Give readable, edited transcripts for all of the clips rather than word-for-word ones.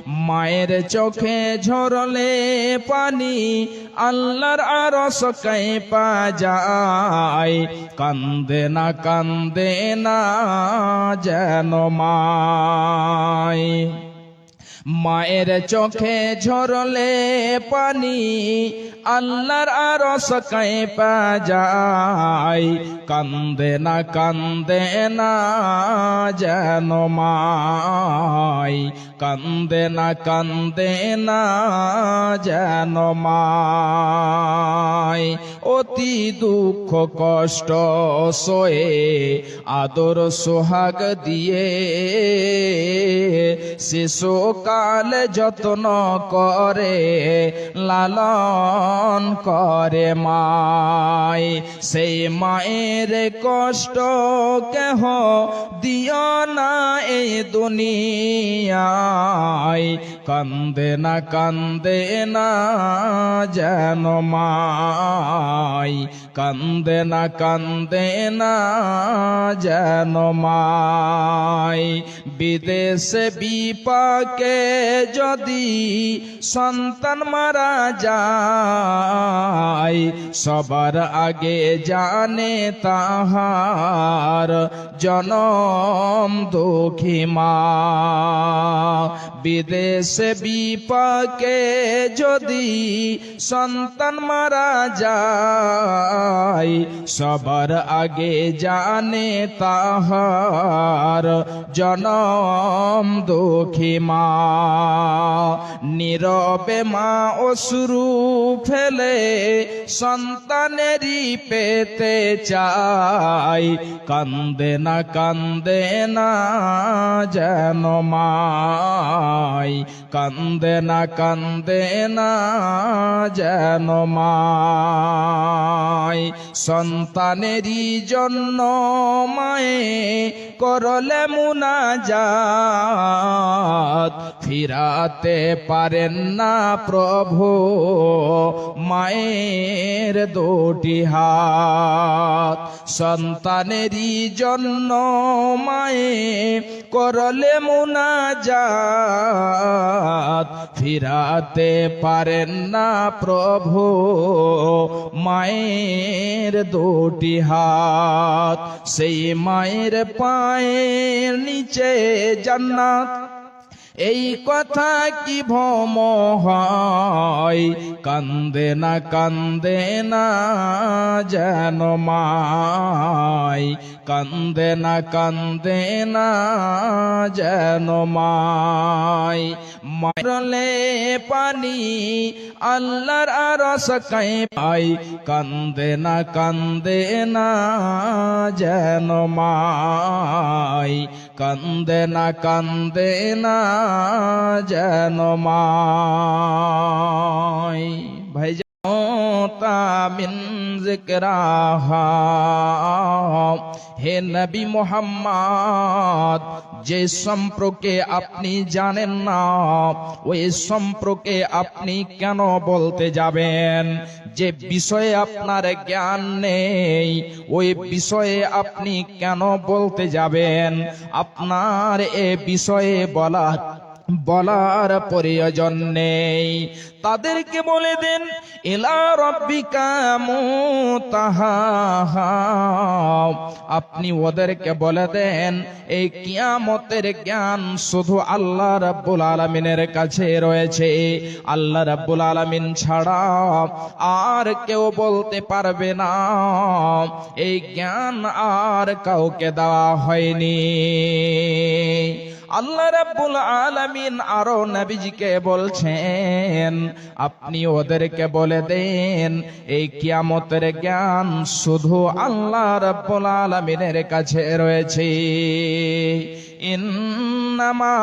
মায়ের চোখে ঝরলে পানি আল্লাহর আরশ কাঁপা যায়। কান্দে না যেন মায়। মায়ের চোখে ঝরলে পানি আল্লাহর আরশ কাঁপা যায়। কান্দে না যেন মায়। কান্দে না যেন মায়। অতি দুঃখ কষ্ট সয়ে আদর সোহাগ দিয়ে শিশুকাল যত্ন করে লালন করে মায়। সেই মায়ের কষ্ট কেহ দিও না এই দুনিয়ায়। কান্দে না যেন মায়। কান্দে না যেন মায়। বিদেশে বিপাকে যদি সন্তান মারা যায়, সবার আগে জানে তাহার জনম দুঃখী মা। বিদেশে বিপাকে যদি সন্তান মারা যায়, সবার আগে জানে তাহার জনম দুঃখী মা। নীরবে মা অশ্রু ফেলে সন্তানেরই পেতে চায়। কান্দে না যেন মায়। কান্দে না যেন মায়। সন্তানেরই জন্য মায়ে করলে মুনাজাত, ফিরাতে পারেন না প্রভু মায়ের দুটি হাত। সন্তানেরই জন্য মায়ে করলে মুনাজাত, ফিরাতে পারেন না প্রভু মায়ের দুটি হাত। সেই মায়ের পায়ের নিচে জান্নাত, এই কথা কি ভ্রম হয়। কান্দে না যেন মায়। কান্দে না যেন মায়। মারলে পানি আল্লাহর আরশ কাঁপায়। কান্দে না যেন মায়। কান্দে না যেন মায়। ভাই মিন যিকরাহা, হে নবী মুহাম্মদ, যে সম্পর্কে আপনি জানেন না ওই সম্পর্কে আপনি কেন বলতে যাবেন? যে বিষয়ে আপনার জ্ঞান নেই ওই বিষয়ে আপনি কেন বলতে যাবেন? আপনার এ বিষয়ে বলার প্রয়োজন নেই। তাদেরকে বলে দেন ইলা রাব্বিকা মুনতাহা। আপনি ওদেরকে বলে দেন এই কিয়ামতের জ্ঞান শুধু আল্লাহ রাব্বুল আলামিনের কাছে রয়েছে। আল্লাহ রাব্বুল আলামিন ছাড়া আর কেউ বলতে পারবে না। এই জ্ঞান আর কাউকে দেওয়া হয়নি। আল্লাহ রাব্বুল আলামিন আরো নবীজিকে বলছেন আপনি ওদেরকে বলে দেন এই কিয়ামতের জ্ঞান শুধু আল্লাহ রাব্বুল আলামিনের কাছে রয়েছে। ইন্নামা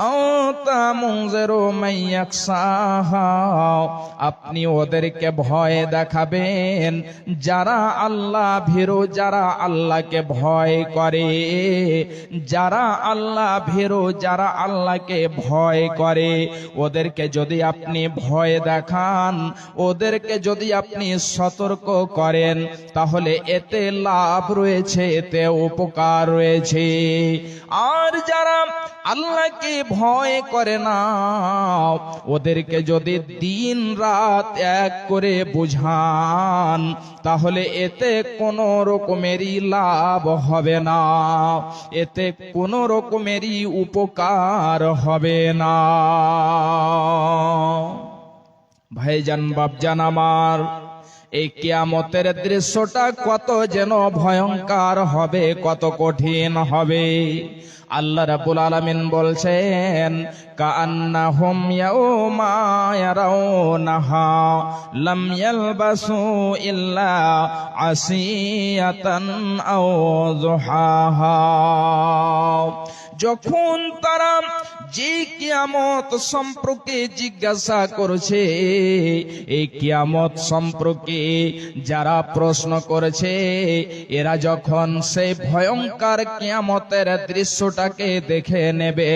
আনতা মুনজিরু মান ইয়াখশাহা। আপনি ওদেরকে ভয় দেখাবেন যারা আল্লাহ ভীরু, যারা আল্লাহকে ভয় করে। যারা আল্লাহ ভীরু, যারা আল্লাহকে ভয় করে ওদেরকে যদি আপনি ভয় দেখান, ওদেরকে যদি আপনি সতর্ক করেন, তাহলে এতে লাভ রয়েছে, এতে উপকার রয়েছে। আর যারা আল্লাহকে ভয় করে না, ওদেরকে যদি দিন রাত এক করে বুঝান, তাহলে এতে কোনো রকমেরই লাভ হবে না, এতে কোনো রকমেরই উপকার হবে না। ভাইজান বাপজান আমার, এই কিয়ামতের দৃশ্যটা কত যেন ভয়ঙ্কর হবে, কত কঠিন হবে। আল্লাহ রাব্বুল আলামিন বলছেন, কাআন্নাহুম ইয়াউমা ইয়ারাউনাহা লাম ইয়ালবাসু ইল্লা আসিয়াতান আও যুহাহা। যখন তারা যে কিয়ামত সম্পর্কে জিজ্ঞাসা করছে, এই কিয়ামত সম্পর্কে যারা প্রশ্ন করেছে, এরা যখন সেই ভয়ঙ্কর কিয়ামতের দৃশ্যটাকে দেখে নেবে,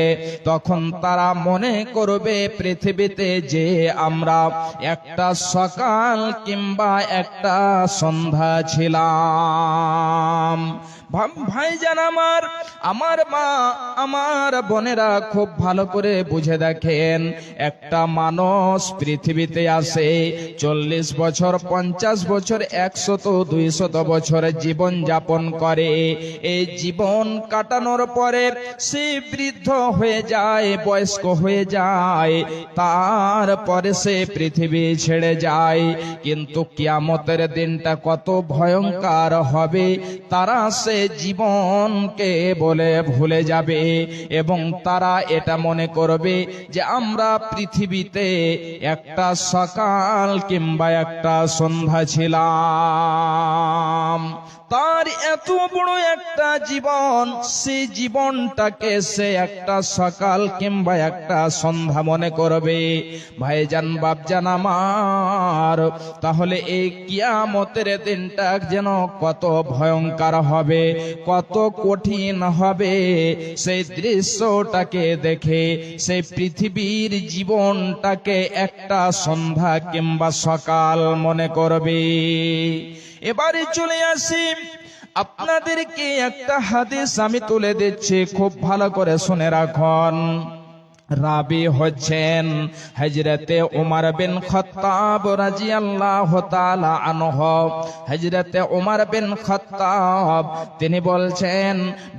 তখন তারা মনে করবে পৃথিবীতে যে আমরা একটা সকাল কিংবা একটা সন্ধ্যা ছিলাম। ভাইজান আমার, আমার মা, আমার বোনেরা খুব ভালো করে বুঝে দেখেন, একটা মানুষ পৃথিবীতে আসে 40 বছর, 50 বছর, 100, 200 বছর জীবন যাপন করে। এই জীবন কাটানোর পরে সে বৃদ্ধ হয়ে যায়, বয়স্ক হয়ে যায়, তারপরে সে পৃথিবী ছেড়ে যায়। কিন্তু কিয়ামতের দিনটা কত ভয়ঙ্কর হবে, তারা সে জীবনকে বলে ভুলে যাবে এবং তারা এটা মনে করবে যে আমরা পৃথিবীতে একটা সকাল কিংবা একটা সন্ধ্যা ছিলাম। তার এত বড় একটা জীবন, সেই জীবনটাকে সে একটা সকাল কিংবা একটা সন্ধ্যা মনে করবে। ভাইজান বাপজান আমার, তাহলে এই কিয়ামতের দিনটা যেন কত ভয়ঙ্কর হবে, কত কঠিন হবে, সেই দৃশ্যটাকে দেখে সেই পৃথিবীর জীবনটাকে একটা সন্ধ্যা কিংবা সকাল মনে করবে। এবারে চলে আসি, আপনাদেরকে একটা হাদিস আমি তুলে দিচ্ছি, খুব ভালো করে শুনে রাখুন। রাবি হচ্ছেন হযরতে উমর বিন খাত্তাব রাদিয়াল্লাহু তাআলা আনহু। হযরতে উমর বিন খাত্তাব তিনি বলছেন,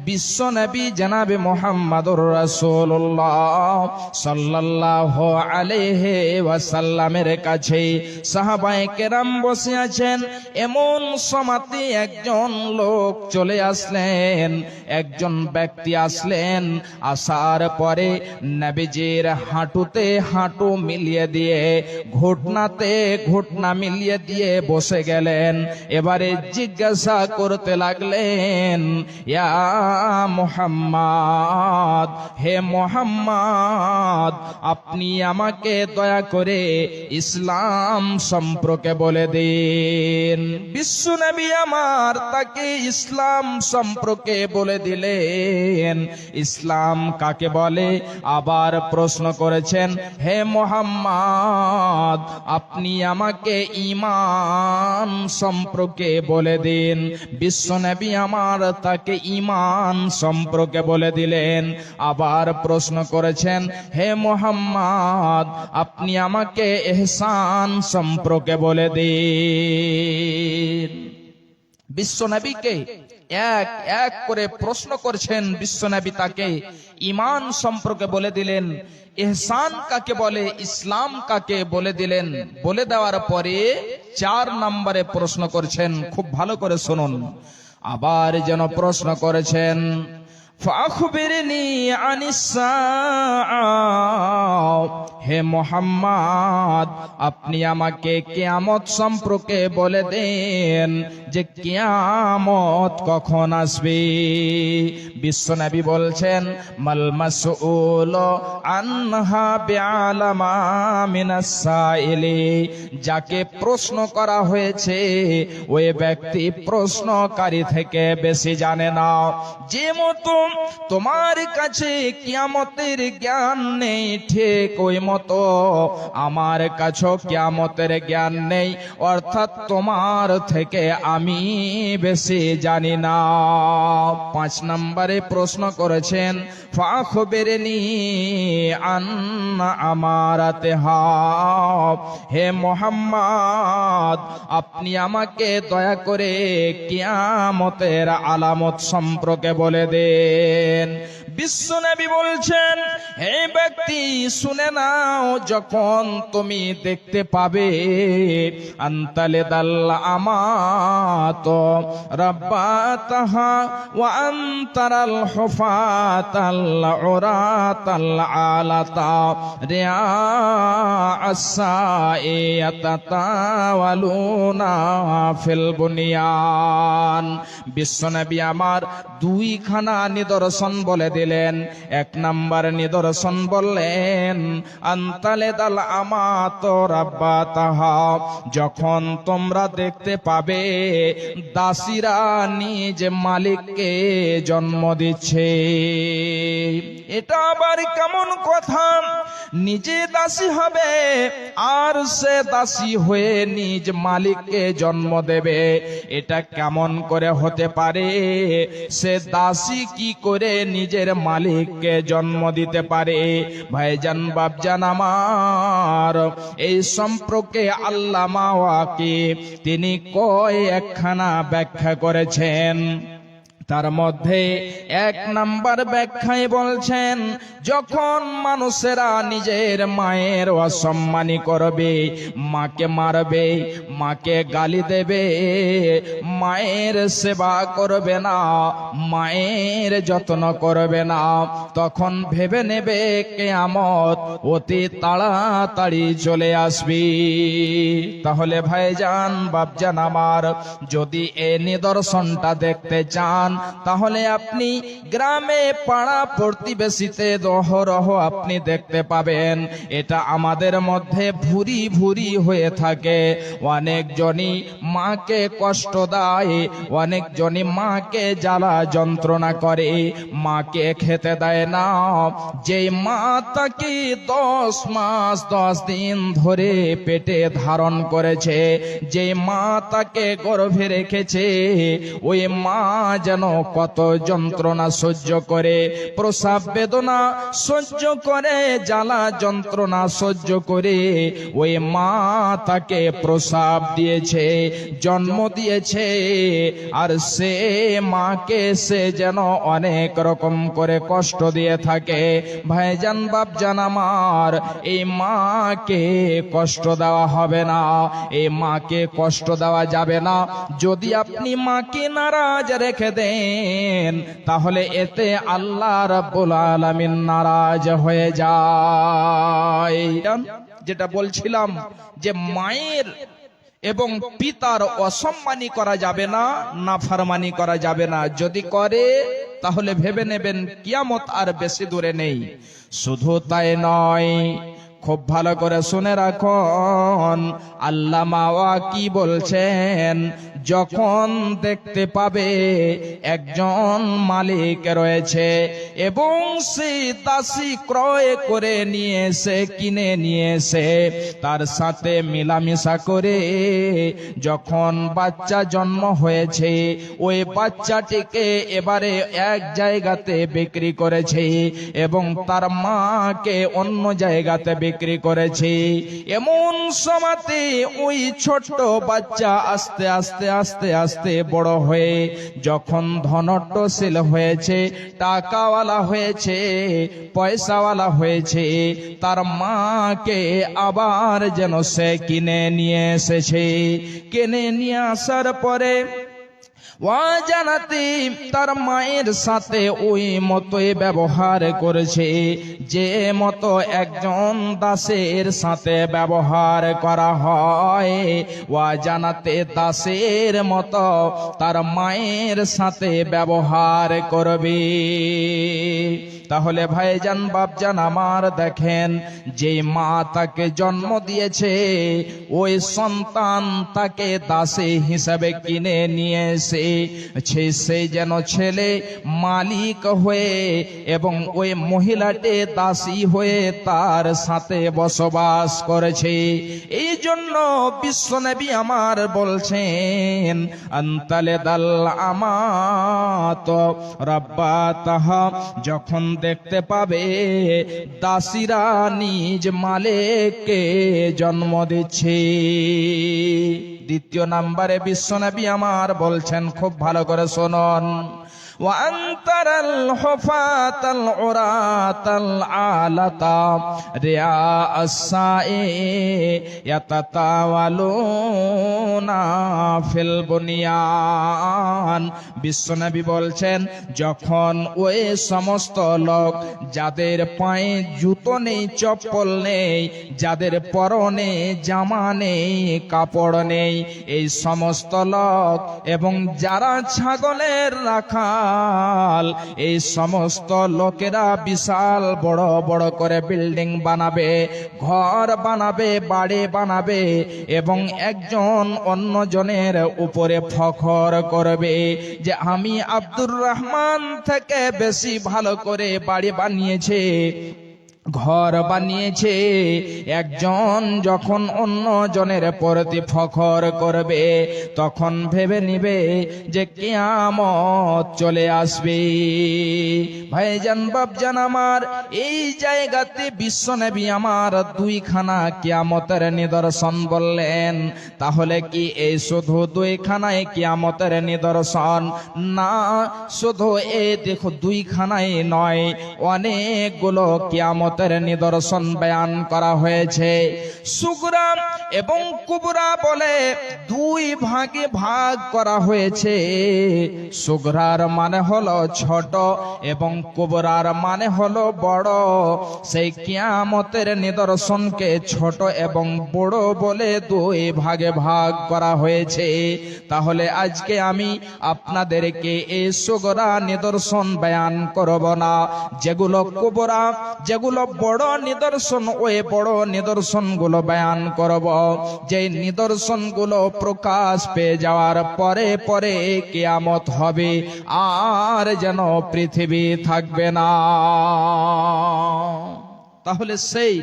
বিশ্ব নবী জনাবে মুহাম্মদুর রাসূলুল্লাহ সাল্লাল্লাহু আলাইহি ওয়াসাল্লামের কাছে সাহাবায়ে কেরাম বসে আছেন। এমন সময়তে একজন লোক চলে আসলেন, একজন ব্যক্তি আসলেন। আসার পরে নবীজির হাঁটুতে হাঁটু মিলিয়ে দিয়ে, ঘুটনাতে ঘুটনা মিলিয়ে দিয়ে বসে গেলেন। এবারে জিজ্ঞাসা করতে লাগলেন, ইয়া মুহাম্মদ, হে মুহাম্মদ, আপনি আমাকে দয়া করে ইসলাম সম্পর্কে বলে দিন। বিশ্ব নবী আমার তাকে ইসলাম সম্পর্কে বলে দিলেন, ইসলাম কাকে বলে। আবার প্রশ্ন করেছেন, হে মুহাম্মদ, আপনি আমাকে ঈমান সম্পর্কে বলে দিন। বিশ্ব নবী আমার তাকে ঈমান সম্পর্কে বলে দিলেন। আবার প্রশ্ন করেছেন, হে মুহাম্মদ, আপনি আমাকে ইহসান সম্পর্কে বলে দিন। বিশ্ব নবীকে এক এক করে প্রশ্ন করছেন। বিশ্বনবী তাকে ঈমান সম্পর্কে বলে দিলেন, ইহসান কাকে বলে, ইসলাম কাকে বলে দিলেন। বলে দেওয়ার পরে 4 নম্বরে প্রশ্ন করছেন, খুব ভালো করে শুনুন। আবার যেন প্রশ্ন করেছেন, ফাখবিরনি আনিস সাআ, হে মুহাম্মদ, আপনি আমাকে কিয়ামত সম্পর্কে বলে দেন যে কিয়ামত কখন আসবে। বিশ্বনবী বলছেন, মাল মাসউল আনহা বিআলামা মিনাস সাইলি, যাকে প্রশ্ন করা হয়েছে ওই ব্যক্তি প্রশ্নকারী থেকে বেশি জানে না। যে মতো তোমার কাছে কিয়ামতের জ্ঞান নেই, ঠিক ওই মতো মতো আমার কাছেও কিয়ামতের জ্ঞান নেই, অর্থাৎ তোমার থেকে আমি বেশি জানি না। 5 নম্বরে প্রশ্ন করেছেন ফাখবিরনি আন আমারাতিহা, হে মুহাম্মদ আপনি আমাকে দয়া করে কিয়ামতের আলামত সম্পর্কে বলে দেন। বিশ্বনবী বলছেন, হে ব্যক্তি শুনে নাও, যখন তুমি দেখতে পাবে আনতালিদাল আমাত রাব্বাতাহা ওয়া আনতারাল হুফাতাল উরাতাল আলাতা রিয়া আসাইয়াতাতাওয়ালুনা ফিল বুনিয়ান। বিশ্বনবী আমার 2খানা নিদর্শন বলে দিলেন। 1 নম্বর নিদর্শন বললেন আনতালিদাল আমাত রাব্বাতাহা, যখন তোমরা দেখতে পাবে দাসীরা নিজ মালিককে জন্ম দিচ্ছে। এটা আবার কেমন কথা? নিজে দাসী হবে আর সে দাসী হয়ে নিজ মালিককে জন্ম দেবে, এটা কেমন করে হতে পারে? সে দাসী কি করে নিজের মালিককে জন্ম দিতে পারে? ভাইজান বাপজান আমার, এই সম্পর্কে আল্লামা ওয়াকিফ তিনি একখানা ব্যাখ্যা করেছেন। তার মধ্যে 1 নম্বর ব্যাখ্যায় বলছেন, যখন মানুষেরা নিজের মায়ের অসম্মানী করবে, মাকে মারবে, মাকে গালি দেবে, মায়ের সেবা করবে না, মায়ের যত্ন করবে না, তখন ভেবে নেবে কিয়ামত অতি তাড়াতাড়ি চলে আসবে। তাহলে ভাইজান বাপজান আমার, যদি এই নিদর্শনটা দেখতে চান, তাহলে আপনি গ্রামে পাড়া প্রতিবেশীতে দহরহ আপনি দেখতে পাবেন। এটা আমাদের মধ্যে ভুরি ভুরি হয়ে থাকে। অনেকজনই মাকে কষ্ট দেয়, অনেকজনই মাকে জ্বালা যন্ত্রণা করে, মাকে খেতে দেয় না। যে মা তাকে 10 মাস 10 দিন ধরে পেটে ধারণ করেছে, যে মা তাকে গর্ভে রেখেছে, ওই মা যেন কত যন্ত্রণা সহ্য করে, প্রসব বেদনা সহ্য করে, জ্বালা যন্ত্রণা সহ্য করে ওই মা তাকে প্রসব দিয়েছে, জন্ম দিয়েছে। আর সে মাকে সে যেন অনেক রকম করে কষ্ট দিয়ে থাকে। ভাইজান বাপজান আমার, এই মাকে কষ্ট দেওয়া হবে না, এই মাকে কষ্ট দেওয়া যাবে না। যদি আপনি মাকে নারাজ রেখে দেন, তাহলে এতে আল্লাহ রাব্বুল আলামিন নারাজ হয়ে যায়। যেটা বলছিলাম যে মায়ের এবং পিতার অসম্মানী করা যাবে না, নাফরমানি করা যাবে না। যদি করে তাহলে ভেবে নেবেন কিয়ামত আর বেশি দূরে নেই। শুধু তাই নয়, খুব ভালো করে শুনে রাখুন, আল্লামা ওয়াকি বলছেন, যখন দেখতে পাবে একজন মালিক রয়েছে এবং সে দাসী ক্রয় করে নিয়ে এসে, কিনে নিয়ে এসে তার সাথে মিলামিশা করে যখন বাচ্চা জন্ম হয়েছে, ওই বাচ্চাটিকে এবারে এক জায়গাতে বিক্রি করেছে এবং তার মাকে অন্য জায়গাতে বিক্রি করেছে। এমন সময়তে ওই ছোট্ট বাচ্চা আস্তে আস্তে আস্তে আস্তে বড় হয়ে যখন ধনট্টশীল হয়েছে, টাকাওয়ালা হয়েছে, পয়সাওয়ালা হয়েছে, তার মাকে আবার যেন সে কিনে নিয়ে এসেছে। কিনে নিয়ে আসার পরে ওয়াজানাতি তার মায়ের সাথে ওই মতোই ব্যবহার করেছে, যে মতো একজন দাসের সাথে ব্যবহার করা হয়। ওয়াজানাতে দাসের মতো তার মায়ের সাথে ব্যবহার করবে। তাহলে ভাইজান বাপজান আমার, দেখেন, যে মা তাকে জন্ম দিয়েছে, ওই সন্তান তাকে দাসী হিসাবে কিনে নিয়ে এসে সেই যেন ছেলে মালিক হয়ে এবং ওই মহিলাটি দাসী হয়ে তার সাথে বসবাস করেছে। এই জন্য বিশ্বনবী আমার বলছেন আনতালে দাল আমাত রাব্বাতাহা, যখন দেখতে পাবে দাসীরা নিজ মালিককে জন্ম দিচ্ছে। দ্বিতীয় নম্বরে বিশ্বনবী আমার বলছেন, খুব ভালো করে শুনুন, وأن ترى الحفاة العراة العالة رعاء السائل يتطاولون في البنيان। বিশ্বনবী বলছেন, যখন ওই সমস্ত লোক যাদের পায়ে জুতো নেই, চপ্পল নেই, যাদের পরনে জামা নেই, কাপড় নেই, এই সমস্ত লোক এবং যারা ছাগলের রাখা, এই সমস্ত লোকেরা বিশাল বড় বড় করে বিল্ডিং বানাবে, ঘর বানাবে, বাড়ি বানাবে এবং একজন অন্যজনের উপরে ফখর করবে যে আমি আব্দুর রহমান থেকে বেশি ভালো করে বাড়ি বানিয়েছে, ঘর বানিয়েছে। একজন যখন অন্য জনের প্রতি ফখর করবে, তখন ভেবে নিবে যে কিয়ামত চলে আসবে। ভাইজান বাপজান আমার, এই জায়গাতে বিশ্বনবী আমার দুইখানা কিয়ামতের নিদর্শন বললেন। তাহলে কি এই শুধু দুইখানায় কিয়ামতের নিদর্শন? না, শুধু এই দেখো দুইখানাই নয়, অনেকগুলো কিয়ামতের নিদর্শন বয়ান করা হয়েছে। সুগরা এবং কুবরা বলে দুই ভাগে ভাগ করা হয়েছে। সুগরার মানে হলো ছোট এবং কুবরার মানে হলো বড়। সেই কিয়ামতের নিদর্শনকে ছোট এবং বড় বলে দুই ভাগে ভাগ করা হয়েছে। তাহলে আজকে আমি আপনাদেরকে এই সুগরা নিদর্শন বয়ান করব না, যেগুলো কুবরা, যেগুলো বড় নিদর্শন, ওই বড় নিদর্শনগুলো বয়ান করব। যে নিদর্শনগুলো প্রকাশ পেয়ে যাওয়ার পরে পরে কিয়ামত হবে, আর যেন পৃথিবী থাকবে না। তাহলে সেই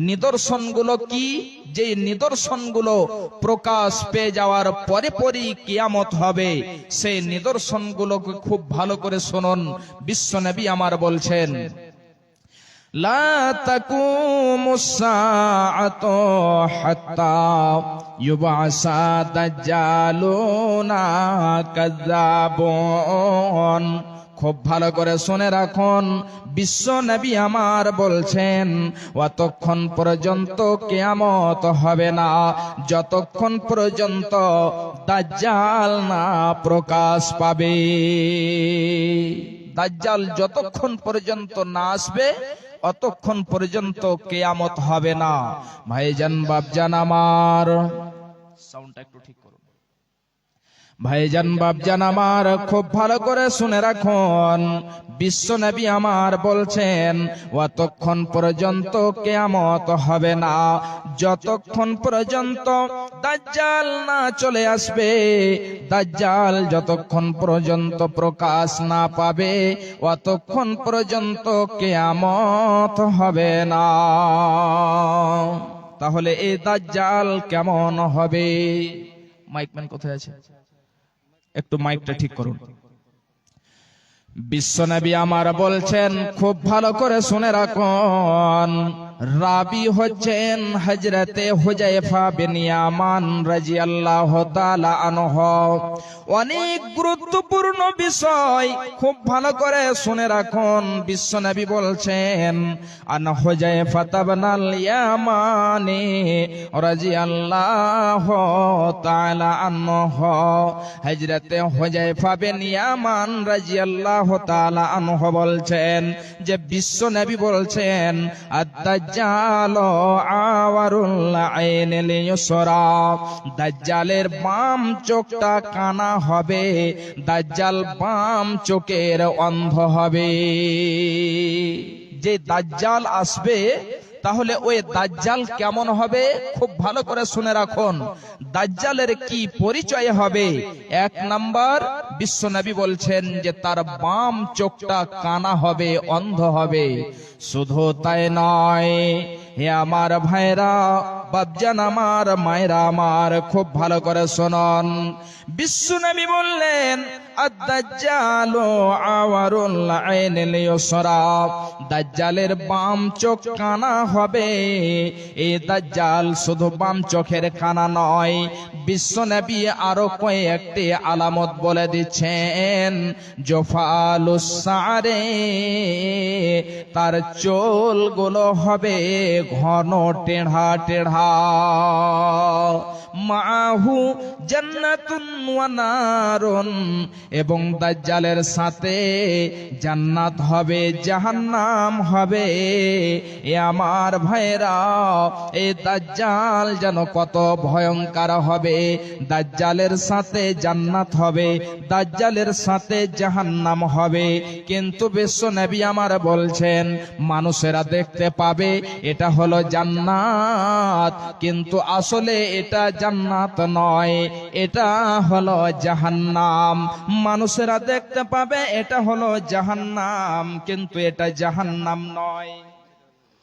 নিদর্শনগুলো কি? যে নিদর্শনগুলো প্রকাশ পেয়ে যাওয়ার পরে পরেই কিয়ামত হবে, সেই নিদর্শনগুলোকে খুব ভালো করে শুনুন। বিশ্বনবী আমার বলছেন, লা তাকুমুস সাআতু হাত্তা ইউবাসা দাজ্জালুনা কাযাবুন। খুব ভালো করে শুনে রাখুন, বিশ্বনবী আমার বলছেন, অতক্ষণ পর্যন্ত কিয়ামত হবে না যতক্ষণ পর্যন্ত দাজ্জাল না প্রকাশ পাবে। দাজ্জাল যতক্ষণ পর্যন্ত না আসবে অতক্ষণ পর্যন্ত কিয়ামত হবে না। ভাইজান বাপজান আমার, সাউন্ডটা একটু ঠিক করুন। ভাইজান বাপজান আমার, খুব ভালো করে শুনে রাখুন, বিশ্বনবী আমার বলছেন, অতক্ষণ পর্যন্ত কিয়ামত হবে না যতক্ষণ পর্যন্ত দাজ্জাল না চলে আসবে। দাজ্জাল যতক্ষণ পর্যন্ত প্রকাশ না পাবে অতক্ষণ পর্যন্ত কিয়ামত হবে না। তাহলে এই দাজ্জাল কেমন হবে? মাইকম্যান কোথায় আছে? একটু মাইকটা ঠিক করুন। বিশ্বনবী আমার বলছেন, খুব ভালো করে শুনে রাখুন, রাবি হচ্ছেন হযরতে হুযায়ফা বিন ইয়ামান রাদিয়াল্লাহু তাআলা আনহু। অনেক গুরুত্বপূর্ণ বিষয়, খুব ভালো করে শুনে রাখুন। বিশ্বনবী বলছেন, আন হুযায়ফা ইবনুল ইয়ামানি রাদিয়াল্লাহু তাআলা আনহু। হযরতে হুযায়ফা বিন ইয়ামান রাদিয়াল্লাহু তাআলা আনহু বলছেন যে বিশ্বনবী বলছেন, দাজ্জাল আওয়ারুল আইনিল ইউসরা। দাজ্জালের বাম চোখটা কানা হবে, দাজ্জাল বাম চোখের অন্ধ হবে। যে দাজ্জাল আসবে, তাহলে ওই দাজ্জাল কেমন হবে? খুব ভালো করে শুনে রাখুন। দাজ্জালের কি পরিচয় হবে? এক নাম্বার, বিশ্বনবী বলছেন যে তার বাম চোখটা কানা হবে, অন্ধ হবে। শুধু তাই নয়, হে আমার ভাইরা, বাপজান আমার, মায়েরা আমার, খুব ভালো করে শুনুন। বিশ্বনবী বললেন আদ-দাজ্জালু আওয়ারুল আইনিল ইউসরা, দাজ্জালের বাম চোখ কানা হবে। এই দাজ্জাল শুধু বাম চোখের কানা নয়, বিশ্বনবী আরো কয়েকটি আলামত বলে দিচ্ছেন। জফালুস সারে, তার চুলগুলো হবে ঘন টেढ़ा টেढ़ा। মাহু জান্নাতুন ওয়া নারুন, এবং দাজ্জালের সাথে জান্নাত হবে, জাহান্নাম হবে। এ আমার ভাইরা, এই দাজ্জাল যেন কত ভয়ঙ্কর হবে। দাজ্জালের সাথে জান্নাত হবে, দাজ্জালের সাথে জাহান্নাম হবে। কিন্তু বিশ্বনবী আমার বলছেন মানুষেরা দেখতে পাবে এটা হলো জান্নাত, কিন্তু আসলে এটা জান্নাত নয়, এটা হলো জাহান্নাম। মানুষেরা দেখতে পাবে এটা হলো জাহান্নাম, কিন্তু এটা জাহান্নাম নয়।